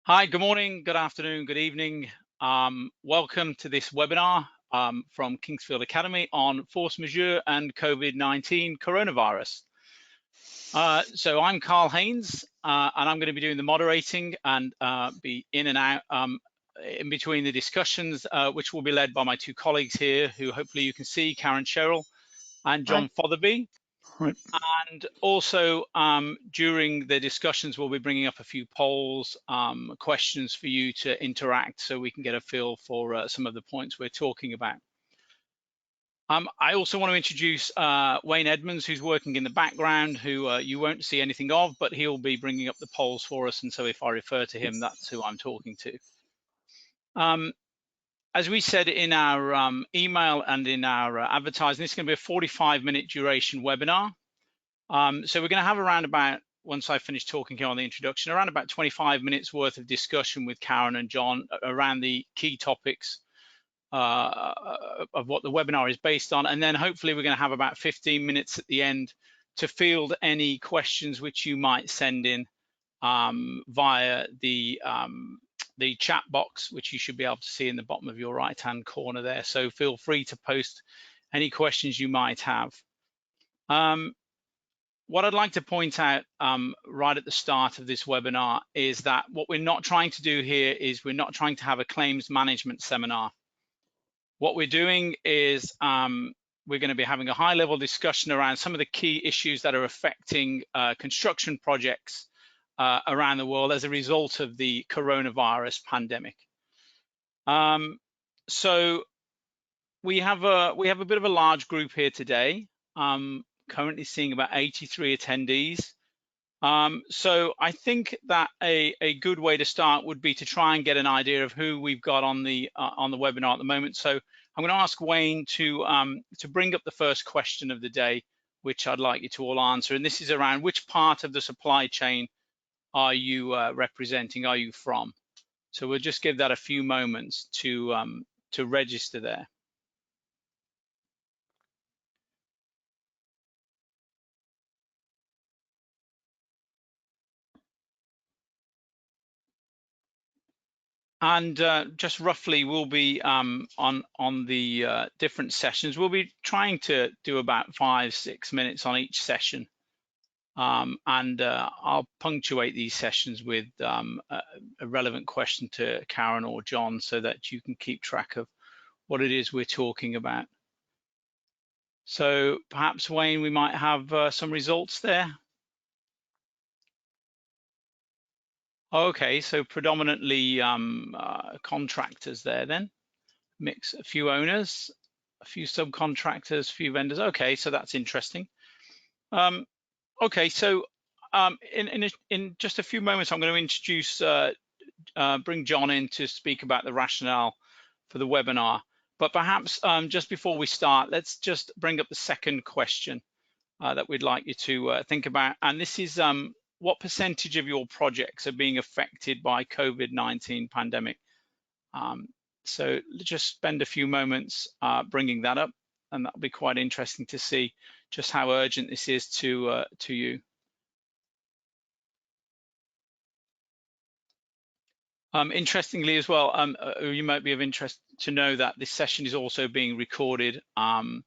Hi, good morning, good afternoon, good evening. Welcome to this webinar from Kingsfield Academy on force majeure and COVID-19 coronavirus. So I'm Carl Haynes, and I'm going to be doing the moderating and be in and out in between the discussions, which will be led by my two colleagues here, who hopefully you can see, Karen Sherrill and Hi. John Fotherby. Right. And also during the discussions, we'll be bringing up a few polls, questions for you to interact so we can get a feel for some of the points we're talking about. I also want to introduce Wayne Edmonds, who's working in the background, who you won't see anything of, but he'll be bringing up the polls for us. And so if I refer to him, that's who I'm talking to. As we said in our email and in our advertising, this is going to be a 45-minute duration webinar. So we're going to have around about, once I finish talking here on the introduction, around about 25 minutes worth of discussion with Karen and John around the key topics of what the webinar is based on. And then hopefully we're going to have about 15 minutes at the end to field any questions which you might send in via the chat box, which you should be able to see in the bottom of your right-hand corner there. So feel free to post any questions you might have. What I'd like to point out right at the start of this webinar is that what we're not trying to do here is we're not trying to have a claims management seminar. What we're doing is we're going to be having a high-level discussion around some of the key issues that are affecting construction projects around the world as a result of the coronavirus pandemic. So we have a bit of a large group here today. Currently seeing about 83 attendees. So I think that a good way to start would be to try and get an idea of who we've got on the webinar at the moment. So I'm going to ask Wayne to bring up the first question of the day, which I'd like you to all answer. And this is around which part of the supply chain are you representing? Are you from? So we'll just give that a few moments to register there. And just roughly, we'll be on the different sessions. We'll be trying to do about 5-6 minutes on each session, and I'll punctuate these sessions with a relevant question to Karen or John, so that you can keep track of what it is we're talking about. So perhaps Wayne, we might have some results there. Okay, so predominantly contractors there then. Mix a few owners, a few subcontractors, a few vendors. Okay, so that's interesting. Okay, so in just a few moments, I'm going to introduce, bring John in to speak about the rationale for the webinar. But perhaps just before we start, let's just bring up the second question that we'd like you to think about. And this is, what percentage of your projects are being affected by COVID-19 pandemic? So just spend a few moments bringing that up, and that'll be quite interesting to see just how urgent this is to you. Interestingly as well, you might be of interest to know that this session is also being recorded, and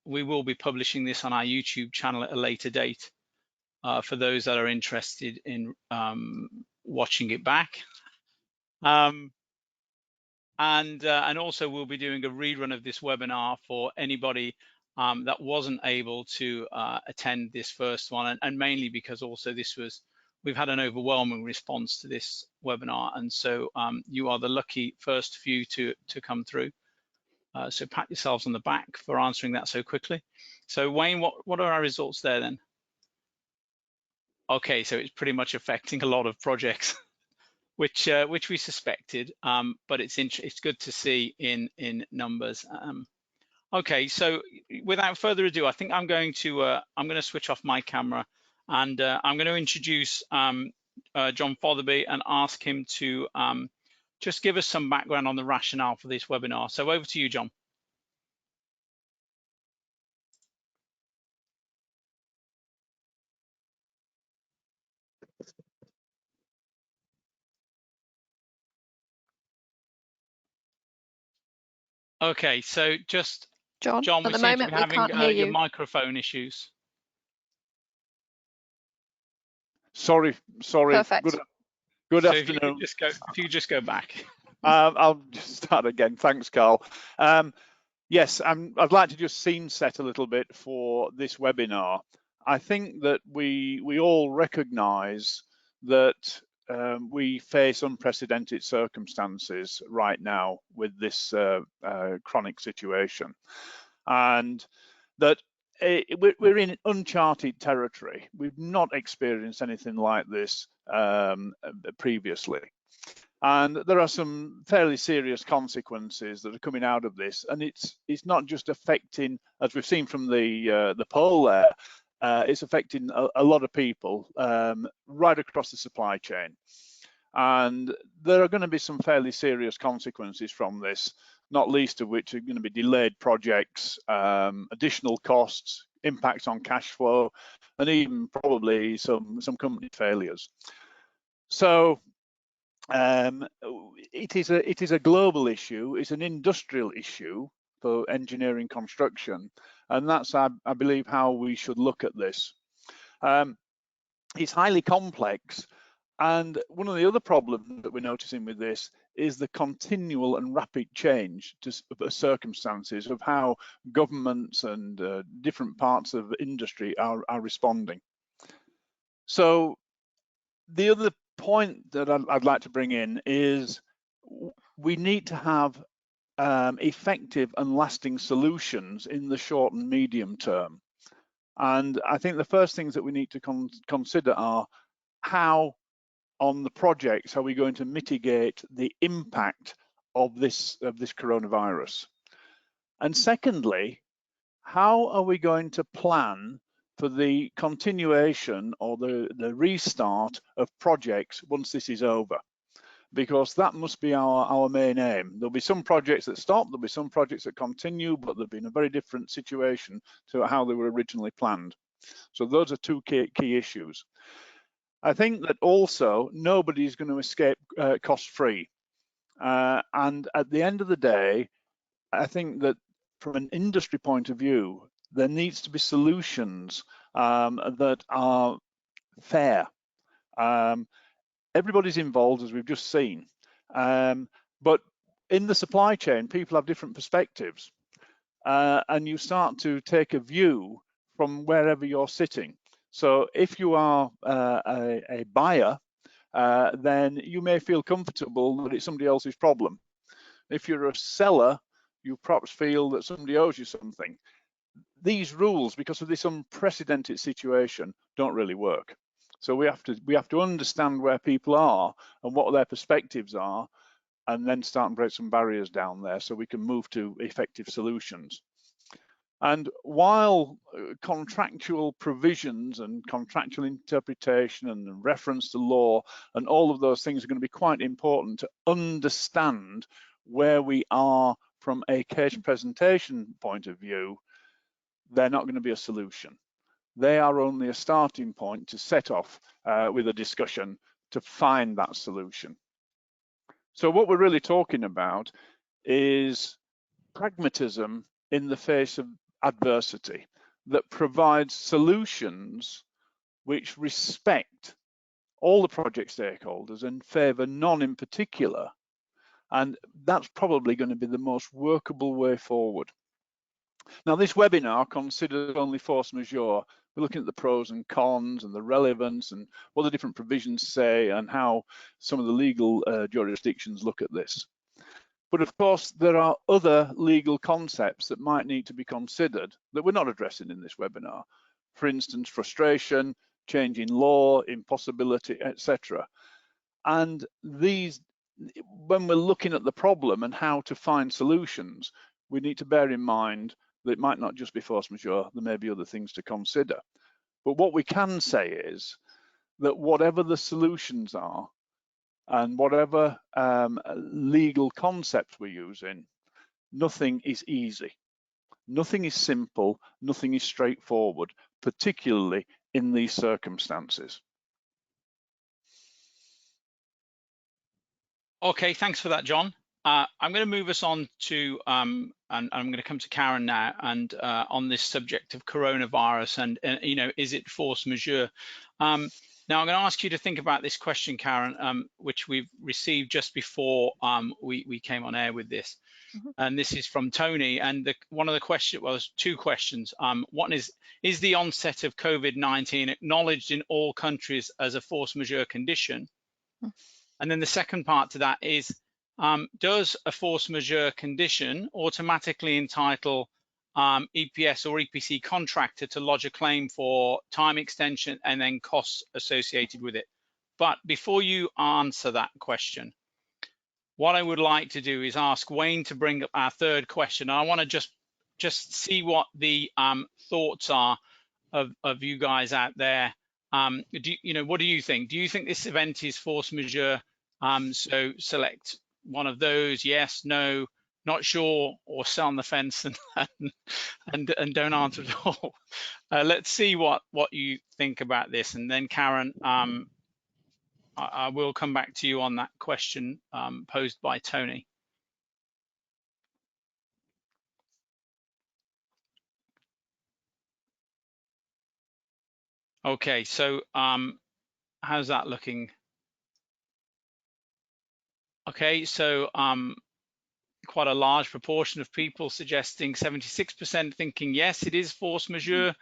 we will be publishing this on our YouTube channel at a later date for those that are interested in watching it back. And also we'll be doing a rerun of this webinar for anybody that wasn't able to attend this first one, and mainly because also we've had an overwhelming response to this webinar, and so you are the lucky first few to come through. So pat yourselves on the back for answering that so quickly. So Wayne, what are our results there then? Okay, so it's pretty much affecting a lot of projects. which we suspected, but it's good to see in numbers. Okay, so without further ado, I think I'm going to switch off my camera, and I'm going to introduce John Fotherby and ask him to just give us some background on the rationale for this webinar. So over to you, John. Okay, so just John, John, at we the seem to moment be we having can't hear your you. microphone issues. Sorry. Perfect. Good So if you could afternoon. just go back. I'll just start again. Thanks, Carl. Yes, I'd like to just scene set a little bit for this webinar. I think that we all recognise that we face unprecedented circumstances right now with this chronic situation, and that we're in uncharted territory. We've not experienced anything like this previously. And there are some fairly serious consequences that are coming out of this, and it's not just affecting, as we've seen from the poll there, it's affecting a lot of people right across the supply chain. And there are going to be some fairly serious consequences from this, not least of which are going to be delayed projects, additional costs, impacts on cash flow, and even probably some company failures. So it is a global issue. It's an industrial issue for engineering construction, and that's I believe how we should look at this. It's highly complex, and one of the other problems that we're noticing with this is the continual and rapid change to circumstances of how governments and different parts of industry are responding. So the other point that I'd like to bring in is we need to have effective and lasting solutions in the short and medium term. And I think the first things that we need to consider are how on the projects are we going to mitigate the impact of this coronavirus? And secondly, how are we going to plan for the continuation or the restart of projects once this is over? Because that must be our main aim. There'll be some projects that stop, there'll be some projects that continue, but they'll be in a very different situation to how they were originally planned. So those are two key issues. I think that also nobody's going to escape cost-free. And at the end of the day, I think that from an industry point of view, there needs to be solutions that are fair. Everybody's involved, as we've just seen. But in the supply chain, people have different perspectives. And you start to take a view from wherever you're sitting. So if you are a buyer, then you may feel comfortable that it's somebody else's problem. If you're a seller, you perhaps feel that somebody owes you something. These rules, because of this unprecedented situation, don't really work. So we have to understand where people are and what their perspectives are, and then start and break some barriers down there so we can move to effective solutions. And while contractual provisions and contractual interpretation and reference to law and all of those things are going to be quite important to understand where we are from a case presentation point of view, they're not going to be a solution. They are only a starting point to set off with a discussion to find that solution. So what we're really talking about is pragmatism in the face of adversity that provides solutions which respect all the project stakeholders and favour none in particular. And that's probably going to be the most workable way forward. Now, this webinar considers only force majeure. We're looking at the pros and cons and the relevance and what the different provisions say and how some of the legal jurisdictions look at this. But of course, there are other legal concepts that might need to be considered that we're not addressing in this webinar. For instance, frustration, change in law, impossibility, etc. And these, when we're looking at the problem and how to find solutions, we need to bear in mind that it might not just be force majeure, there may be other things to consider. But what we can say is that whatever the solutions are, and whatever legal concept we're using, nothing is easy. Nothing is simple, nothing is straightforward, particularly in these circumstances. Okay, thanks for that, John. I'm going to move us on to, and I'm going to come to Karen now, and on this subject of coronavirus and you know, is it force majeure? Now I'm going to ask you to think about this question, Karen, which we've received just before we came on air with this. And this is from Tony. And one of the questions, well, there's two questions. One is the onset of COVID-19 acknowledged in all countries as a force majeure condition? And then the second part to that is, does a force majeure condition automatically entitle EPS or EPC contractor to lodge a claim for time extension and then costs associated with it? But before you answer that question, what I would like to do is ask Wayne to bring up our third question. I want to just see what the thoughts are of you guys out there. What do you think? Do you think this event is force majeure? So select one of those: yes, no, not sure, or sit on the fence and don't answer at all. Let's see what you think about this, and then Karen, I will come back to you on that question posed by Tony. Okay, so how's that looking? Okay, so quite a large proportion of people suggesting 76% thinking yes, it is force majeure,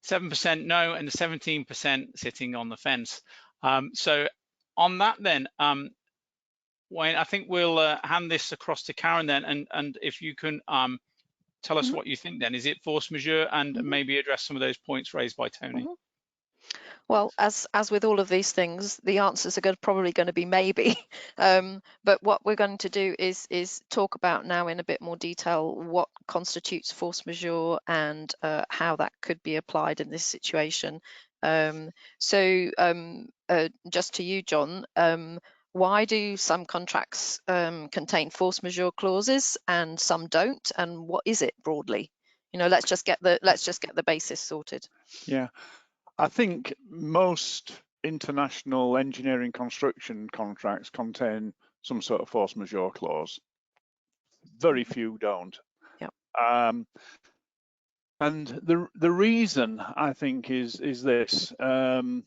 7% no, and 17% sitting on the fence. So on that then, Wayne, I think we'll hand this across to Karen then, and if you can tell us what you think then. Is it force majeure, and maybe address some of those points raised by Tony? Well, as with all of these things, the answers are probably going to be maybe. But what we're going to do is talk about now in a bit more detail what constitutes force majeure and how that could be applied in this situation. So just to you, John, why do some contracts contain force majeure clauses and some don't, and what is it broadly? You know, let's just get the basis sorted. Yeah. I think most international engineering construction contracts contain some sort of force majeure clause. Very few don't. Yep. And the reason, I think, is this. The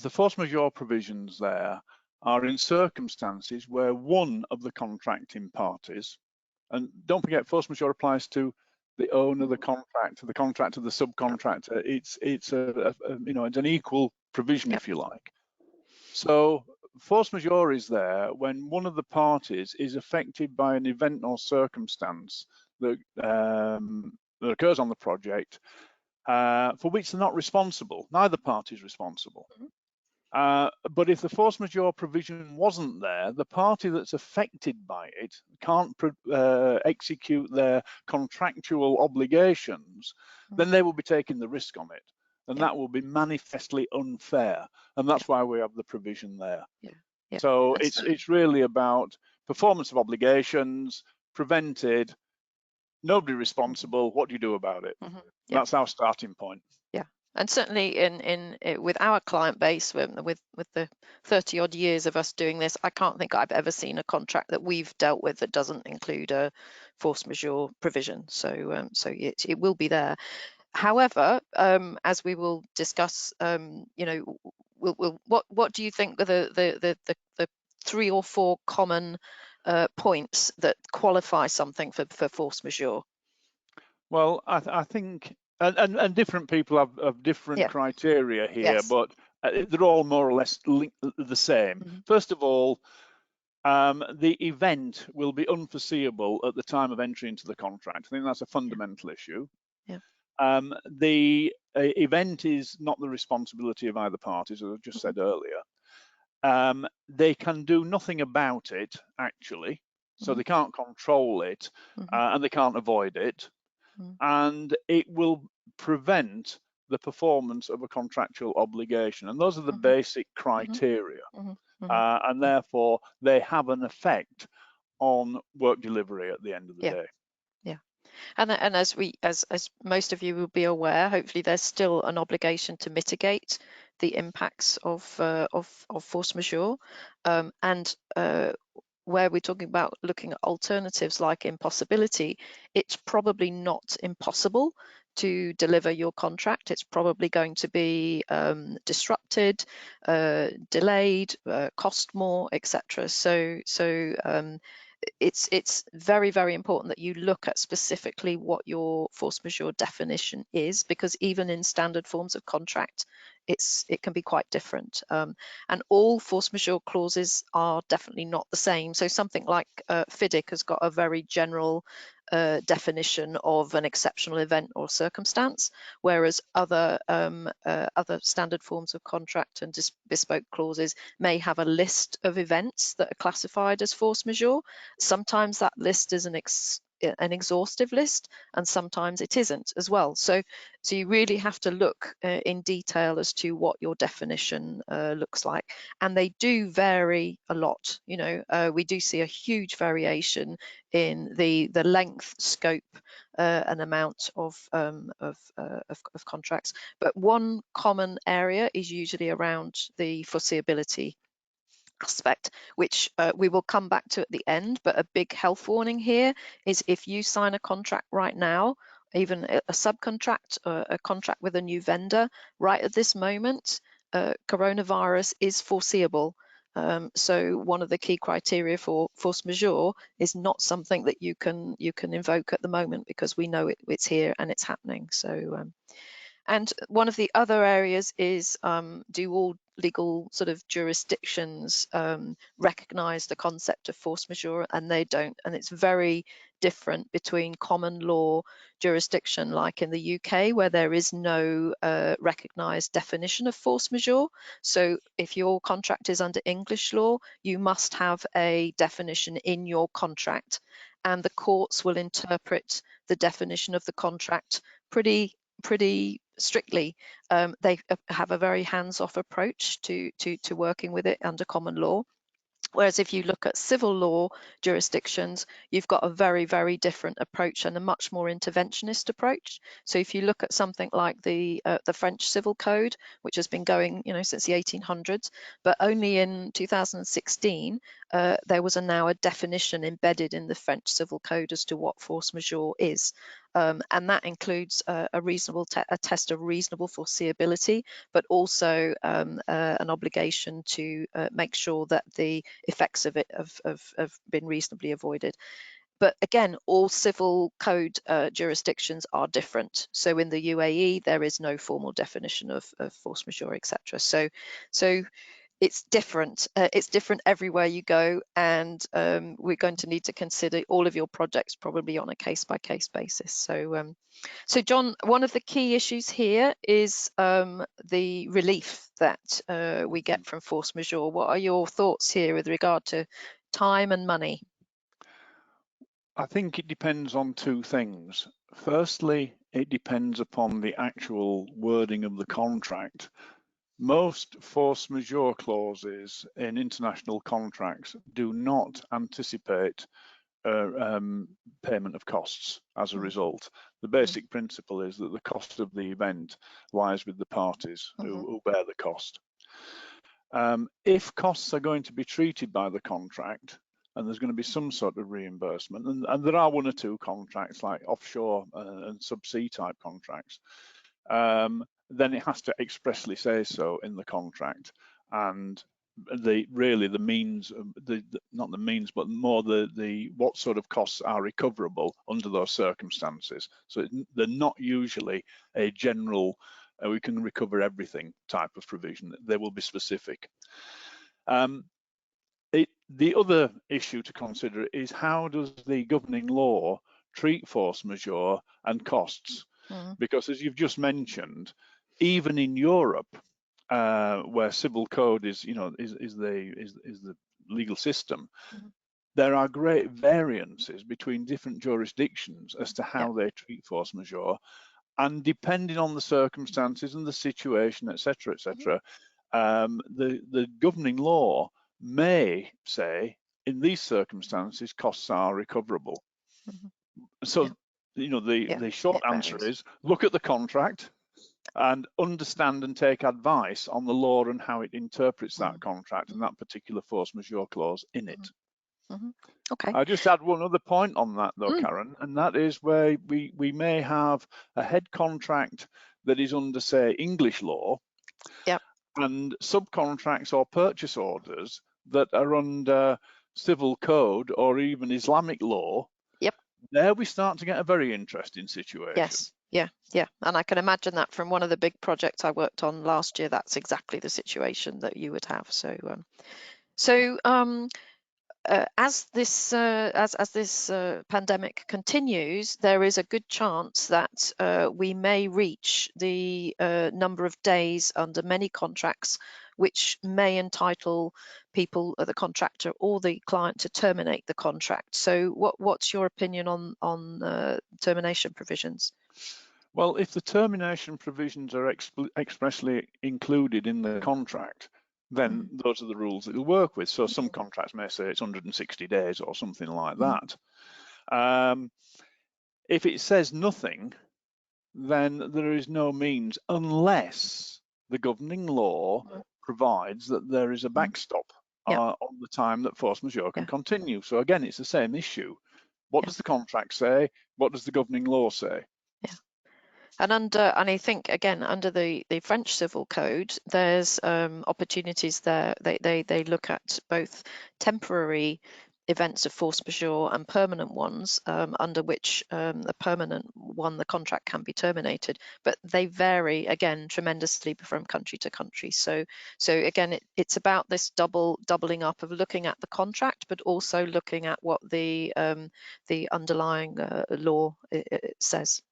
force majeure provisions there are in circumstances where one of the contracting parties, and don't forget, force majeure applies to the owner, the contractor, the subcontractor. It's it's an equal provision, if you like. So force majeure is there when one of the parties is affected by an event or circumstance that occurs on the project for which they're not responsible. Neither party is responsible. But if the force majeure provision wasn't there, the party that's affected by it can't execute their contractual obligations, then they will be taking the risk on it. And that will be manifestly unfair. And that's why we have the provision there. So it's really about performance of obligations, prevented, nobody responsible, what do you do about it? That's our starting point. And certainly with our client base, with the 30 odd years of us doing this, I can't think I've ever seen a contract that we've dealt with that doesn't include a force majeure provision. So it will be there. However, as we will discuss, what do you think are the 3 or 4 common points that qualify something for force majeure? Well, I think. And different people have different criteria here, but they're all more or less the same. First of all, the event will be unforeseeable at the time of entry into the contract. I think that's a fundamental issue. The event is not the responsibility of either party, as I just said earlier. They can do nothing about it, actually, so they can't control it, and they can't avoid it. And it will prevent the performance of a contractual obligation. And those are the basic criteria. And therefore, they have an effect on work delivery at the end of the day. And as most of you will be aware, hopefully there's still an obligation to mitigate the impacts of force majeure. And where we're talking about looking at alternatives like impossibility, it's probably not impossible to deliver your contract. It's probably going to be disrupted, delayed, cost more, etc. So it's very, very important that you look at specifically what your force majeure definition is, because even in standard forms of contract, it can be quite different. And all force majeure clauses are definitely not the same. So something like FIDIC has got a very general definition of an exceptional event or circumstance, whereas other standard forms of contract and bespoke clauses may have a list of events that are classified as force majeure. Sometimes that list is an exhaustive list, and sometimes it isn't as well. So you really have to look in detail as to what your definition looks like, and they do vary a lot. You know, we do see a huge variation in the length, scope, and amount of contracts. But one common area is usually around the foreseeability aspect, which we will come back to at the end. But a big health warning here is if you sign a contract right now, even a subcontract or a contract with a new vendor right at this moment, coronavirus is foreseeable. So one of the key criteria for force majeure is not something that you can invoke at the moment, because we know it's here and it's happening. So and one of the other areas is, do all legal sort of jurisdictions recognize the concept of force majeure? And they don't. And it's very different between common law jurisdiction, like in the UK, where there is no recognized definition of force majeure. So if your contract is under English law, you must have a definition in your contract, and the courts will interpret the definition of the contract pretty strictly. They have a very hands-off approach to working with it under common law. Whereas if you look at civil law jurisdictions, you've got a very, very different approach and a much more interventionist approach. So if you look at something like the French Civil Code, which has been going, you know, since the 1800s, but only in 2016 there was now a definition embedded in the French Civil Code as to what force majeure is. And that includes a test of reasonable foreseeability, but also an obligation to make sure that the effects of it have been reasonably avoided. But again, all civil code jurisdictions are different. So in the UAE, there is no formal definition of force majeure, etc. So it's different. It's different everywhere you go, and we're going to need to consider all of your projects probably on a case-by-case basis. So, so John, one of the key issues here is the relief that we get from force majeure. What are your thoughts here with regard to time and money? I think it depends on two things. Firstly, it depends upon the actual wording of the contract. Most force majeure clauses in international contracts do not anticipate payment of costs as a result. The basic principle is that the cost of the event lies with the parties who bear the cost. If costs are going to be treated by the contract, and there's going to be some sort of reimbursement, and there are one or two contracts like offshore and subsea type contracts, then it has to expressly say so in the contract. And really the means, not the means, but more the what sort of costs are recoverable under those circumstances. So they're not usually a general we can recover everything type of provision. They will be specific. The other issue to consider is how does the governing law treat force majeure and costs? Because as you've just mentioned, even in Europe, where civil code is, you know, is the legal system, there are great variances between different jurisdictions as to how they treat force majeure, and depending on the circumstances and the situation, etc., etc., the governing law may say in these circumstances costs are recoverable. So you know, the short answer is look at the contract and understand and take advice on the law and how it interprets that contract and that particular force majeure clause in it. Okay. I just add one other point on that though, Karen, and that is where we may have a head contract that is under, say, English law, Yep. and subcontracts or purchase orders that are under civil code or even Islamic law. Yep. There we start to get a very interesting situation. Yes. Yeah. And I can imagine that from one of the big projects I worked on last year, that's exactly the situation that you would have. As this pandemic continues, there is a good chance that we may reach the number of days under many contracts, which may entitle people, the contractor or the client, to terminate the contract. So, what's your opinion on termination provisions? Well, if the termination provisions are expressly included in the contract, then those are the rules that you'll work with. So some contracts may say it's 160 days or something like that. If it says nothing, then there is no means, unless the governing law provides that there is a backstop on the time that force majeure can continue. So again, it's the same issue. What does the contract say? What does the governing law say? And I think again under the French Civil Code, there's opportunities there. They look at both temporary events of force majeure and permanent ones, under which the permanent one, the contract can be terminated, but they vary again tremendously from country to country. So again, it's about this doubling up of looking at the contract, but also looking at what the underlying law says.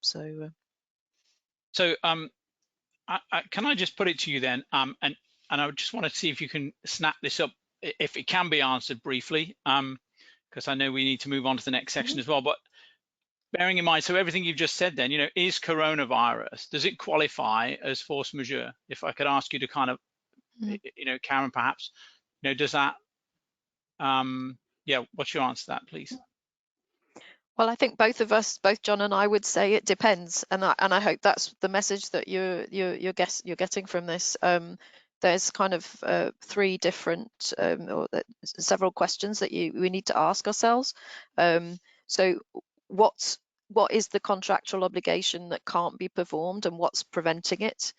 So can I just put it to you then, and I just want to see if you can snap this up, if it can be answered briefly, because I know we need to move on to the next section as well. But bearing in mind, so everything you've just said then, is coronavirus, does it qualify as force majeure? If I could ask you to kind of, Karen, perhaps, does that, what's your answer to that, please? Well, I think both of us, both John and I, would say it depends, and I hope that's the message that you're getting from this. There's kind of three different or several questions that we need to ask ourselves. So what is the contractual obligation that can't be performed, and what's preventing it?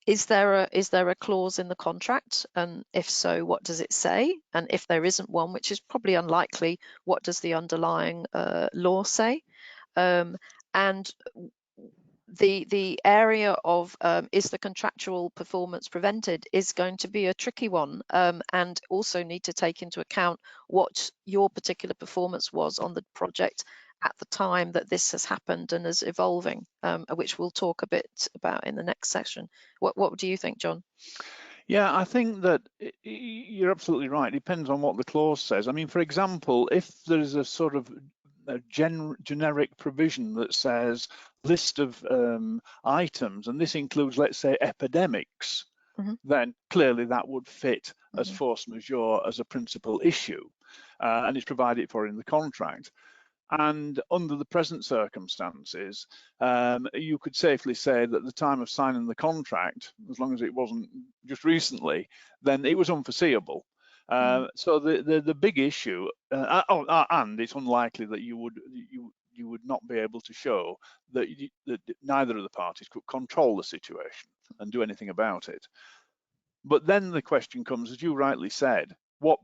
Is there a clause in the contract, and if so, what does it say? And if there isn't one, which is probably unlikely, what does the underlying law say? And the area of is the contractual performance prevented is going to be a tricky one, and also need to take into account what your particular performance was on the project at the time that this has happened and is evolving, which we'll talk a bit about in the next session. What do you think, John? Yeah, I think that you're absolutely right. It depends on what the clause says. I mean, for example, if there's a sort of a generic provision that says list of items, and this includes, let's say, epidemics, then clearly that would fit as force majeure as a principal issue, and it's provided for in the contract. And under the present circumstances, you could safely say that at the time of signing the contract, as long as it wasn't just recently, then it was unforeseeable. So the big issue, and it's unlikely that you would not be able to show that neither of the parties could control the situation and do anything about it. But then the question comes, as you rightly said, what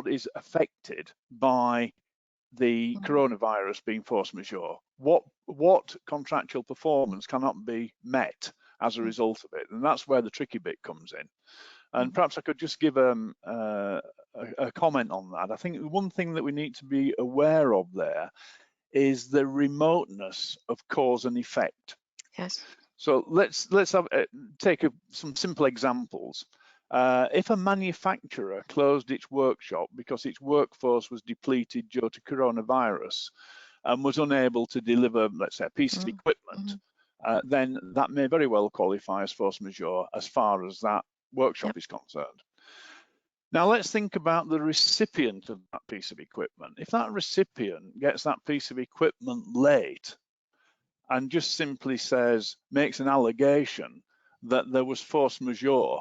is affected by the coronavirus being force majeure? What contractual performance cannot be met as a result of it? And that's where the tricky bit comes in. And perhaps I could just give a comment on that. I think one thing that we need to be aware of there is the remoteness of cause and effect. Yes. So let's take some simple examples. If a manufacturer closed its workshop because its workforce was depleted due to coronavirus and was unable to deliver, let's say, a piece of equipment, then that may very well qualify as force majeure as far as that workshop is concerned. Now let's think about the recipient of that piece of equipment. If that recipient gets that piece of equipment late and just simply makes an allegation that there was force majeure,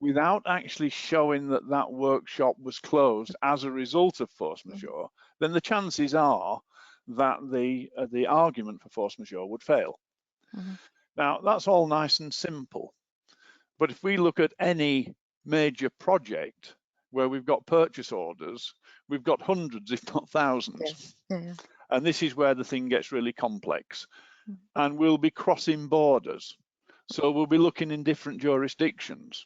without actually showing that that workshop was closed as a result of force majeure, then the chances are that the argument for force majeure would fail. Now, that's all nice and simple. But if we look at any major project where we've got purchase orders, we've got hundreds, if not thousands. And this is where the thing gets really complex. And we'll be crossing borders. So we'll be looking in different jurisdictions.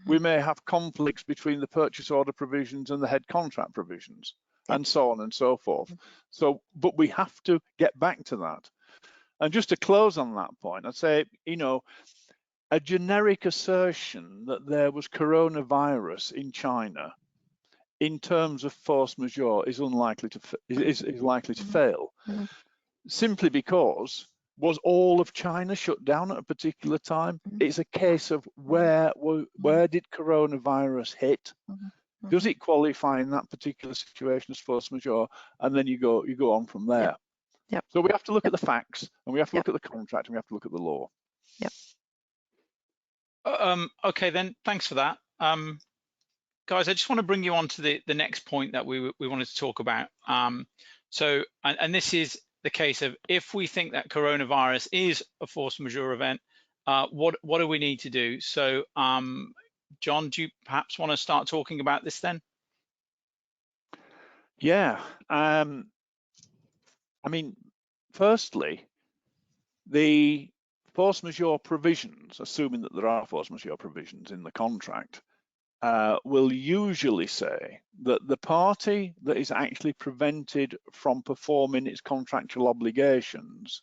We may have conflicts between the purchase order provisions and the head contract provisions, and so on and so forth. So, but we have to get back to that. And just to close on that point, I'd say, you know, a generic assertion that there was coronavirus in China in terms of force majeure is unlikely to is likely to fail, simply because was all of China shut down at a particular time? It's a case of where did coronavirus hit? Does it qualify in that particular situation as force majeure? And then you go on from there. So we have to look at the facts, and we have to look at the contract, and we have to look at the law. Okay, then thanks for that. Guys, I just want to bring you on to the next point that we wanted to talk about. So this is the case of, if we think that coronavirus is a force majeure event, what do we need to do? So John, do you perhaps want to start talking about this then? Yeah, I mean, firstly, the force majeure provisions, assuming that there are force majeure provisions in the contract, will usually say that the party that is actually prevented from performing its contractual obligations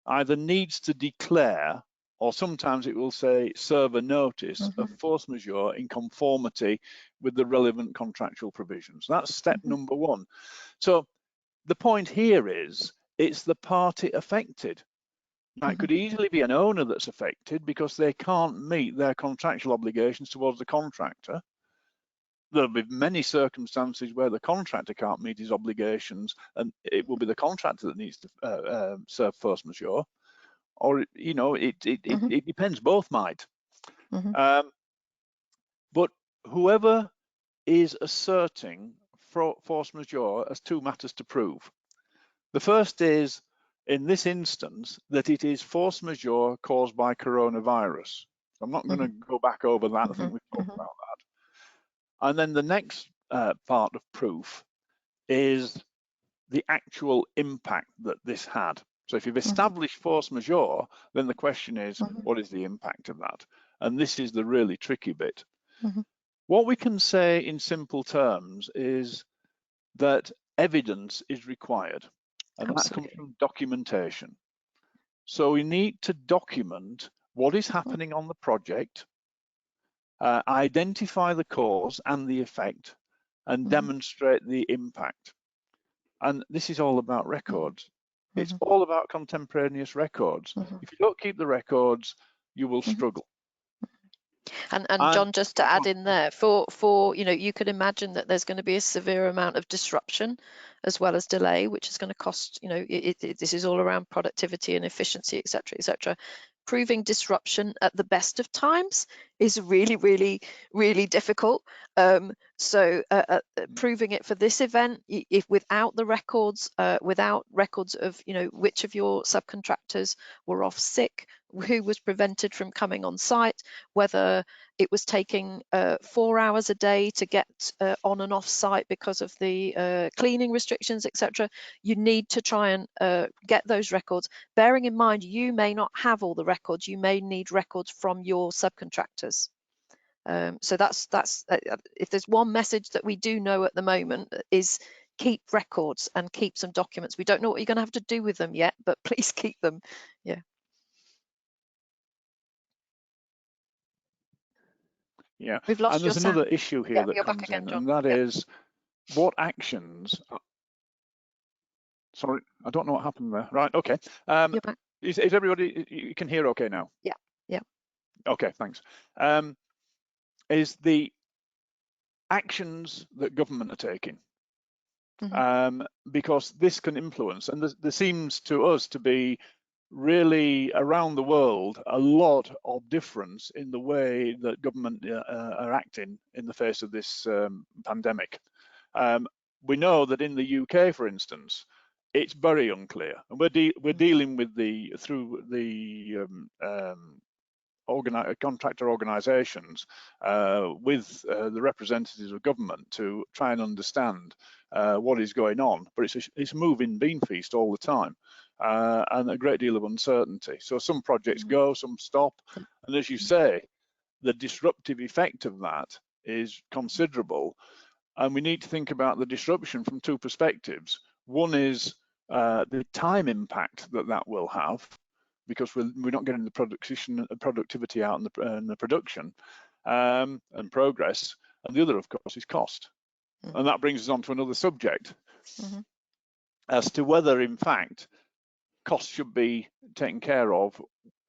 either needs to declare, or sometimes it will say serve a notice of force majeure in conformity with the relevant contractual provisions. That's step number one. So the point here is, it's the party affected. Now, it could easily be an owner that's affected because they can't meet their contractual obligations towards the contractor. There'll be many circumstances where the contractor can't meet his obligations, and it will be the contractor that needs to serve force majeure. Or, you know, it depends, both might. But whoever is asserting force majeure has two matters to prove. The first is, in this instance, that it is force majeure caused by coronavirus. I'm not going to go back over that. I think we've talked about that. And then the next part of proof is the actual impact that this had. So if you've established force majeure, then the question is, what is the impact of that? And this is the really tricky bit. What we can say in simple terms is that evidence is required, and that comes from documentation. So we need to document what is happening on the project, identify the cause and the effect, and demonstrate the impact. And this is all about records. It's all about contemporaneous records. If you don't keep the records, you will struggle. And John, just to add in there, for you know, you could imagine that there's going to be a severe amount of disruption as well as delay, which is going to cost, you know, this is all around productivity and efficiency, etc., etc. Proving disruption at the best of times is really, really, really difficult. So proving it for this event, if without the records, without records of, you know, which of your subcontractors were off sick, who was prevented from coming on site, whether it was taking 4 hours a day to get on and off site because of the cleaning restrictions, etc. You need to try and get those records, bearing in mind you may not have all the records. You may need records from your subcontractors. So that's if there's one message that we do know at the moment, is keep records and keep some documents. We don't know what you're going to have to do with them yet, but please keep them. Yeah. Yeah, We've lost and there's your another sound. issue here that comes again, in, John. and that is what actions. Sorry, I don't know what happened there. Right, okay. You're back. Is everybody, you can hear okay now? Yeah, yeah. Okay, thanks. Is the actions that government are taking, because this can influence, and there seems to us to be really around the world a lot of difference in the way that government are acting in the face of this pandemic. We know that in the UK, for instance, it's very unclear, and we're dealing with through the contractor organisations with the representatives of government to try and understand what is going on. But it's a moving bean feast all the time, and a great deal of uncertainty. So some projects go, some stop, and as you say, the disruptive effect of that is considerable. And we need to think about the disruption from two perspectives. One is the time impact that will have, because we're not getting the productivity out in the production and progress. And the other, of course, is cost. And that brings us on to another subject as to whether, in fact, costs should be taken care of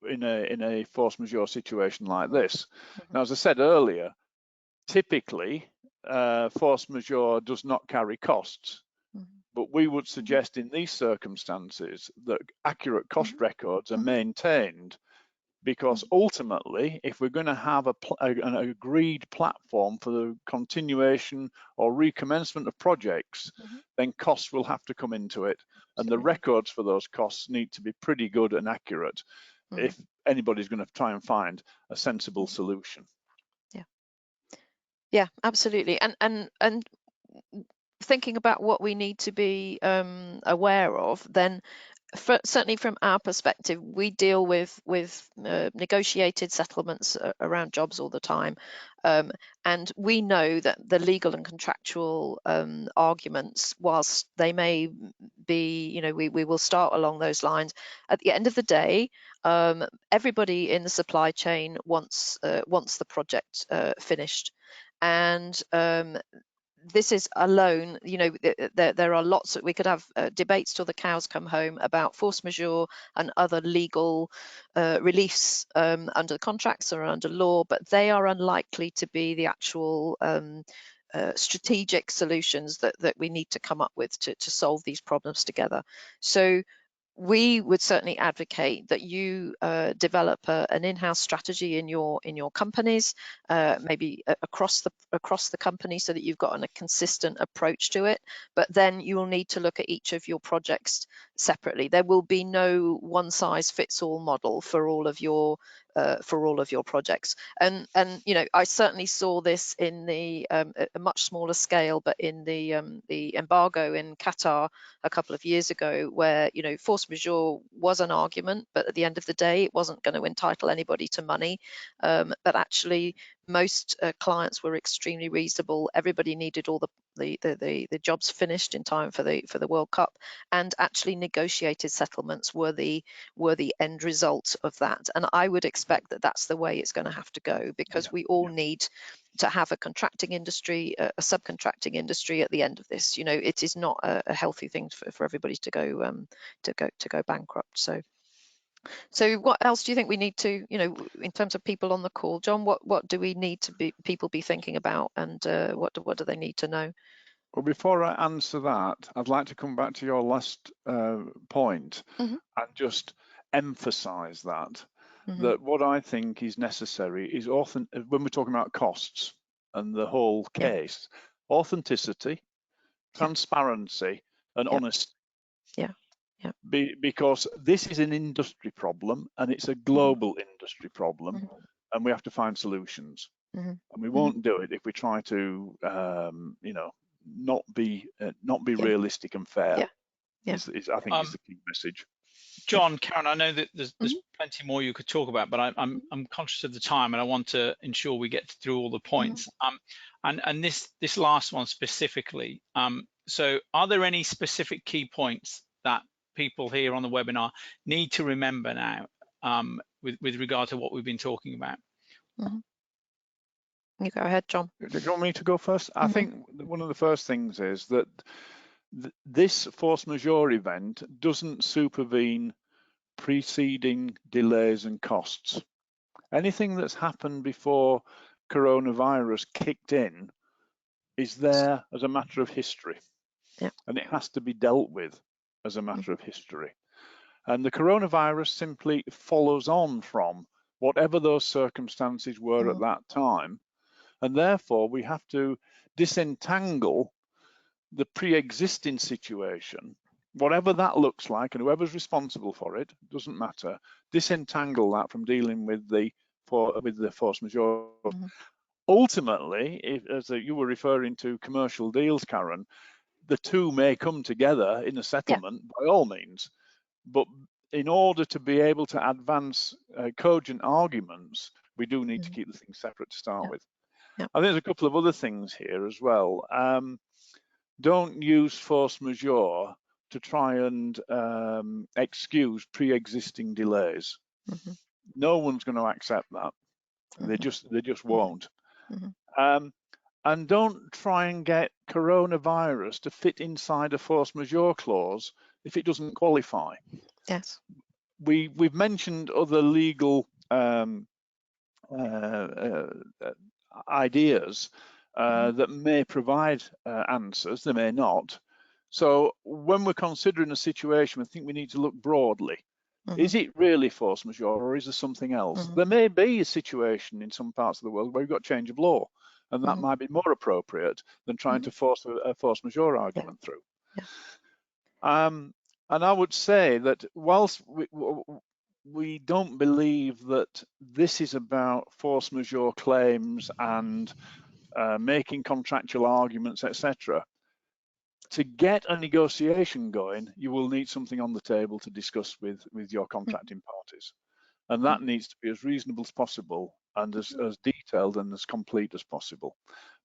in a force majeure situation like this. Now, as I said earlier, typically, force majeure does not carry costs. But we would suggest in these circumstances that accurate cost records are maintained, because ultimately, if we're going to have an agreed platform for the continuation or recommencement of projects, then costs will have to come into it. And the records for those costs need to be pretty good and accurate if anybody's going to try and find a sensible solution. Yeah, absolutely. And thinking about what we need to be aware of, then certainly from our perspective, we deal with negotiated settlements around jobs all the time, and we know that the legal and contractual arguments, whilst they may be, we will start along those lines, at the end of the day, everybody in the supply chain wants the project finished, and this is alone, there are lots that we could have debates till the cows come home about force majeure and other legal reliefs under contracts or under law, but they are unlikely to be the actual strategic solutions that we need to come up with to solve these problems together. So we would certainly advocate that you develop an in-house strategy in your companies, maybe across the company, so that you've got a consistent approach to it. But then you will need to look at each of your projects separately. There will be no one-size-fits-all model for all of your projects. And I certainly saw this in the a much smaller scale, but in the embargo in Qatar a couple of years ago, where force majeure was an argument, but at the end of the day, it wasn't going to entitle anybody to money. But actually, most clients were extremely reasonable. Everybody needed all the jobs finished in time for the World Cup, and actually negotiated settlements were the end result of that. And I would expect that that's the way it's going to have to go, because we all need to have a contracting industry, a subcontracting industry at the end of this. It is not a healthy thing for everybody to go bankrupt. So what else do you think we need to, in terms of people on the call, John? What do we need to people be thinking about, and what do they need to know? Well, before I answer that, I'd like to come back to your last point and just emphasize that what I think is necessary is when we're talking about costs and the whole case, authenticity, transparency, and honesty. Because this is an industry problem, and it's a global industry problem, and we have to find solutions. And we won't do it if we try to, not be realistic and fair. I think is the key message. John, Karen, I know that there's plenty more you could talk about, but I'm conscious of the time, and I want to ensure we get through all the points. And this last one specifically. So, are there any specific key points that people here on the webinar need to remember now, with regard to what we've been talking about? You go ahead, John. Do you want me to go first? I think one of the first things is that this force majeure event doesn't supervene preceding delays and costs. Anything that's happened before coronavirus kicked in is there as a matter of history, and it has to be dealt with as a matter of history. And the coronavirus simply follows on from whatever those circumstances were at that time. And therefore, we have to disentangle the pre-existing situation, whatever that looks like, and whoever's responsible for it, doesn't matter, disentangle that from dealing with the force majeure. Ultimately, as you were referring to commercial deals, Karen, the two may come together in a settlement by all means, but in order to be able to advance cogent arguments, we do need to keep the things separate to start with. I think there's a couple of other things here as well. Don't use force majeure to try and excuse pre-existing delays. No one's going to accept that. They just won't. And don't try and get coronavirus to fit inside a force majeure clause if it doesn't qualify. Yes. We've mentioned other legal ideas that may provide answers, they may not. So when we're considering a situation, I think we need to look broadly. Is it really force majeure, or is there something else? There may be a situation in some parts of the world where we've got change of law, and that might be more appropriate than trying to force a force majeure argument through. And I would say that whilst we don't believe that this is about force majeure claims and making contractual arguments, etc., to get a negotiation going, you will need something on the table to discuss with your contracting parties. And that needs to be as reasonable as possible and as detailed and as complete as possible,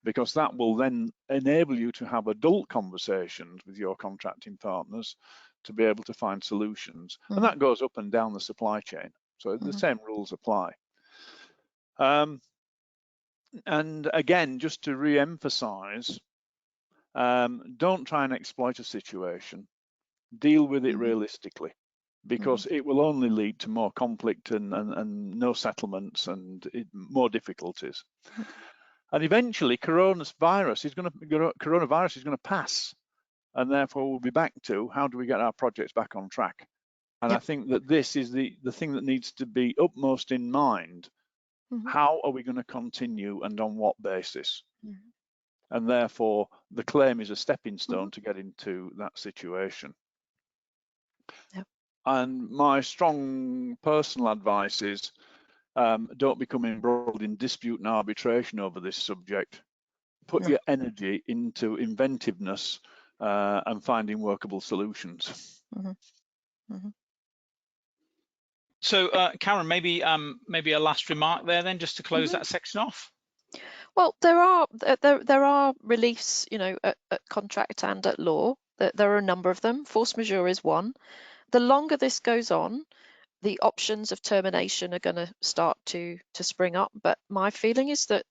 because that will then enable you to have adult conversations with your contracting partners to be able to find solutions. And that goes up and down the supply chain. So the same rules apply. And again, just to re-emphasize, don't try and exploit a situation. Deal with it realistically, because it will only lead to more conflict and no settlements and more difficulties. And eventually, coronavirus is going to pass, and therefore we'll be back to how do we get our projects back on track. And I think that this is the thing that needs to be upmost in mind. How are we going to continue and on what basis? And therefore, the claim is a stepping stone to get into that situation. And my strong personal advice is don't become embroiled in dispute and arbitration over this subject. Put your energy into inventiveness and finding workable solutions. So, Karen, maybe a last remark there then, just to close that section off. Well, there are reliefs, you know, at contract and at law. There are a number of them. Force majeure is one. The longer this goes on, the options of termination are going to start to spring up. But my feeling is that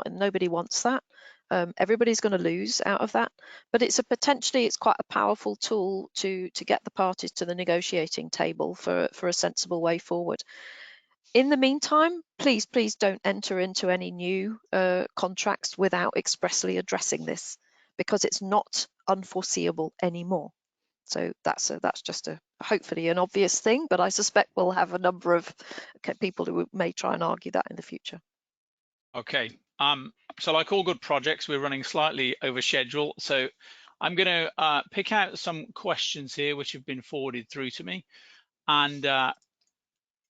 nobody wants that. Everybody's going to lose out of that. But it's quite a powerful tool to get the parties to the negotiating table for a sensible way forward. In the meantime, please don't enter into any new contracts without expressly addressing this, because it's not unforeseeable anymore. So that's just hopefully an obvious thing, but I suspect we'll have a number of people who may try and argue that in the future. Okay. So like all good projects, we're running slightly over schedule. So I'm going to pick out some questions here which have been forwarded through to me, and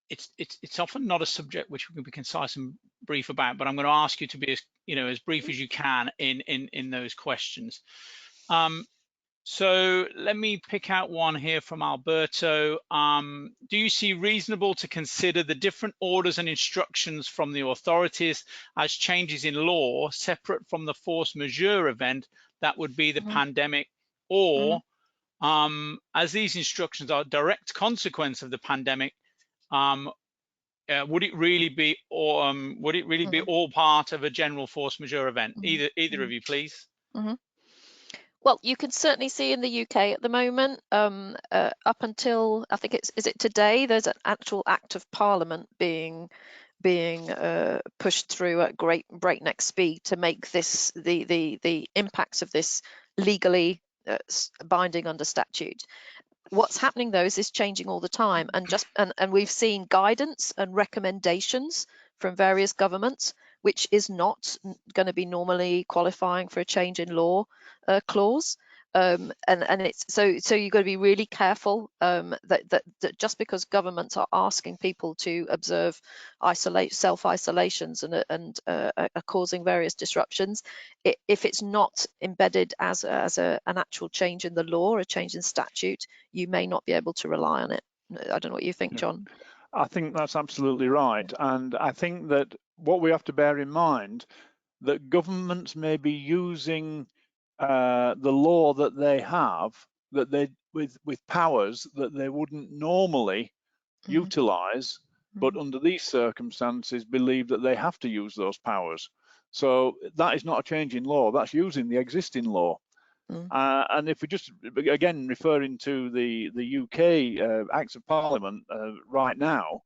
it's often not a subject which we can be concise and brief about, but I'm going to ask you to be as brief as you can in those questions. So let me pick out one here from Alberto. Do you see reasonable to consider the different orders and instructions from the authorities as changes in law separate from the force majeure event that would be the pandemic, or as these instructions are a direct consequence of the pandemic, would it really be all part of a general force majeure event? Either of you, please. Well, you can certainly see in the UK at the moment, up until I think is it today, there's an actual act of parliament being pushed through at breakneck speed to make this the impacts of this legally binding under statute. What's happening though is this changing all the time, and we've seen guidance and recommendations from various governments, which is not going to be normally qualifying for a change in law clause. And it's so you've got to be really careful that just because governments are asking people to observe self-isolations and are causing various disruptions, if it's not embedded as an actual change in the law, a change in statute, you may not be able to rely on it. I don't know what you think, John. I think that's absolutely right, and I think that what we have to bear in mind, that governments may be using the law that they have, that they with powers that they wouldn't normally utilize, but under these circumstances believe that they have to use those powers. So that is not a change in law, that's using the existing law. And if we just, again, referring to the UK Acts of Parliament right now,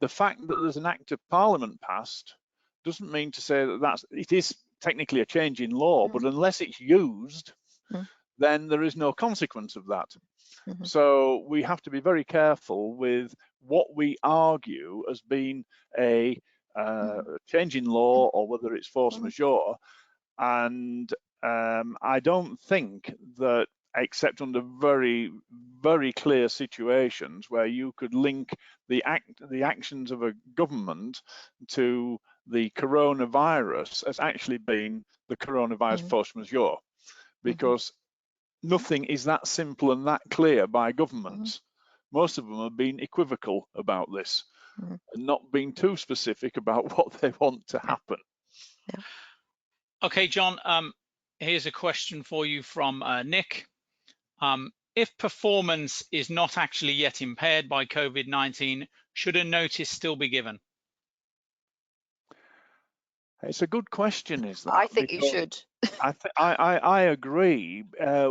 the fact that there's an Act of Parliament passed doesn't mean to say that it is technically a change in law, but unless it's used, then there is no consequence of that. So we have to be very careful with what we argue as being a change in law or whether it's force majeure. And I don't think that, except under very, very clear situations where you could link the actions of a government to the coronavirus as actually being the coronavirus force majeure, because nothing is that simple and that clear by governments. Most of them have been equivocal about this and not being too specific about what they want to happen. Yeah. Okay, John, here's a question for you from Nick. If performance is not actually yet impaired by COVID-19, should a notice still be given? It's a good question, is that? I think you should. I agree,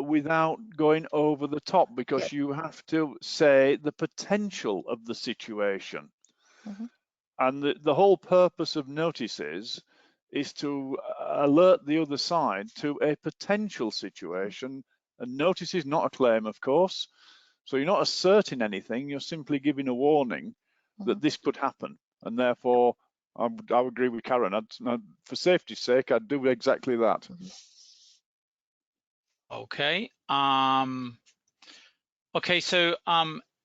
without going over the top, because you have to say the potential of the situation. And the whole purpose of notices is to alert the other side to a potential situation. And notice is not a claim, of course. So you're not asserting anything, you're simply giving a warning that this could happen. And therefore, I would agree with Karen. For safety's sake, I'd do exactly that. Okay. Okay, so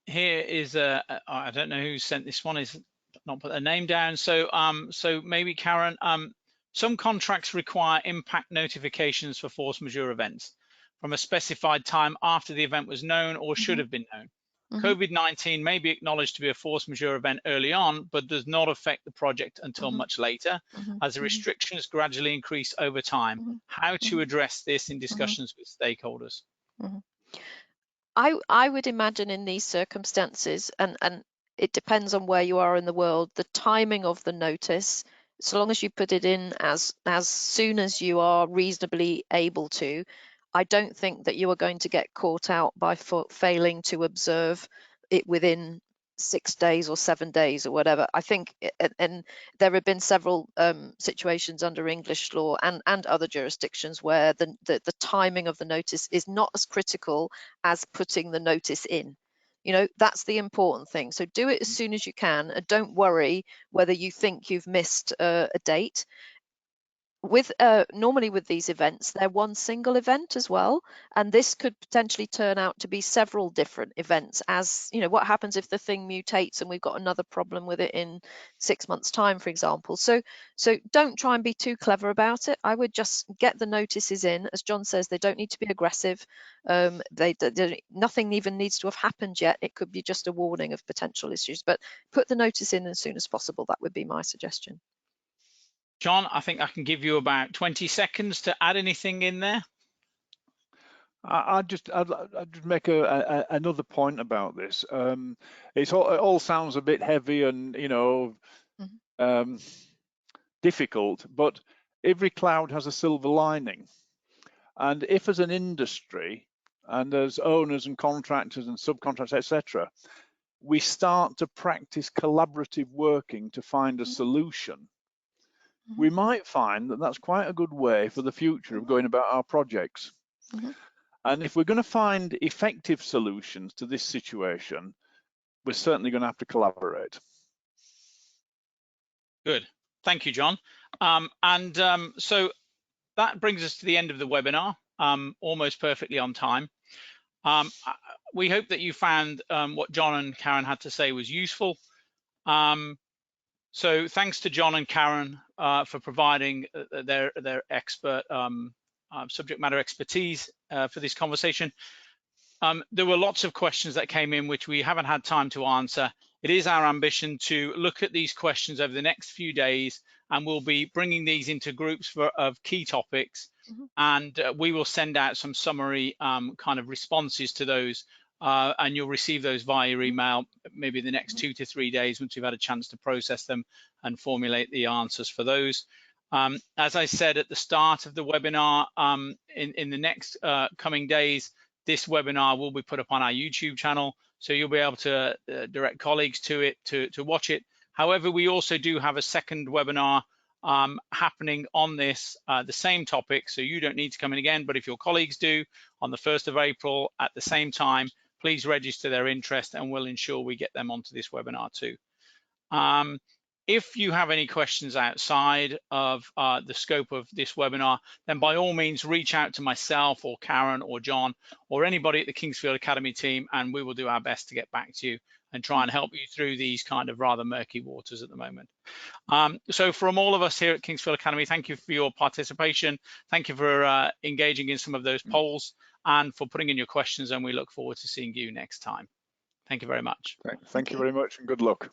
here is I don't know who sent this one, is not put their name down. So so maybe Karen, some contracts require impact notifications for force majeure events from a specified time after the event was known or should have been known. COVID-19 may be acknowledged to be a force majeure event early on, but does not affect the project until much later, as the restrictions gradually increase over time. How to address this in discussions with stakeholders? I would imagine in these circumstances, and it depends on where you are in the world, the timing of the notice, so long as you put it in as soon as you are reasonably able to, I don't think that you are going to get caught out by failing to observe it within 6 days or 7 days or whatever. I think, and there have been several situations under English law and other jurisdictions where the timing of the notice is not as critical as putting the notice in. You know, that's the important thing. So do it as soon as you can, and don't worry whether you think you've missed a date. With normally with these events, they're one single event as well, and this could potentially turn out to be several different events. As you know, what happens if the thing mutates and we've got another problem with it in 6 months' time, for example. So don't try and be too clever about it. I would just get the notices in. As John says, they don't need to be aggressive. Nothing even needs to have happened yet. It could be just a warning of potential issues, but put the notice in as soon as possible. That would be my suggestion. John, I think I can give you about 20 seconds to add anything in there. I'd just make another point about this. It all sounds a bit heavy and, you know, difficult, but every cloud has a silver lining. And if as an industry and as owners and contractors and subcontractors, etc., we start to practice collaborative working to find a solution, we might find that that's quite a good way for the future of going about our projects. And if we're going to find effective solutions to this situation, we're certainly going to have to collaborate. Good. Thank you, John. So that brings us to the end of the webinar, almost perfectly on time. We hope that you found what John and Karen had to say was useful. So thanks to John and Karen for providing their expert subject matter expertise for this conversation. There were lots of questions that came in which we haven't had time to answer. It is our ambition to look at these questions over the next few days, and we'll be bringing these into groups of key topics. Mm-hmm. And we will send out some summary kind of responses to those, and you'll receive those via email maybe the next 2 to 3 days once we've had a chance to process them and formulate the answers for those. As I said at the start of the webinar, in the next coming days, this webinar will be put up on our YouTube channel, so you'll be able to direct colleagues to it to watch it. However, we also do have a second webinar happening on this, the same topic, so you don't need to come in again, but if your colleagues do, on the 1st of April at the same time, please register their interest and we'll ensure we get them onto this webinar too. If you have any questions outside of the scope of this webinar, then by all means reach out to myself or Karen or John or anybody at the Kingsfield Academy team, and we will do our best to get back to you and try and help you through these kind of rather murky waters at the moment. So from all of us here at Kingsfield Academy, thank you for your participation. Thank you for engaging in some of those polls and for putting in your questions, and we look forward to seeing you next time. Thank you very much. Thank you very much and good luck.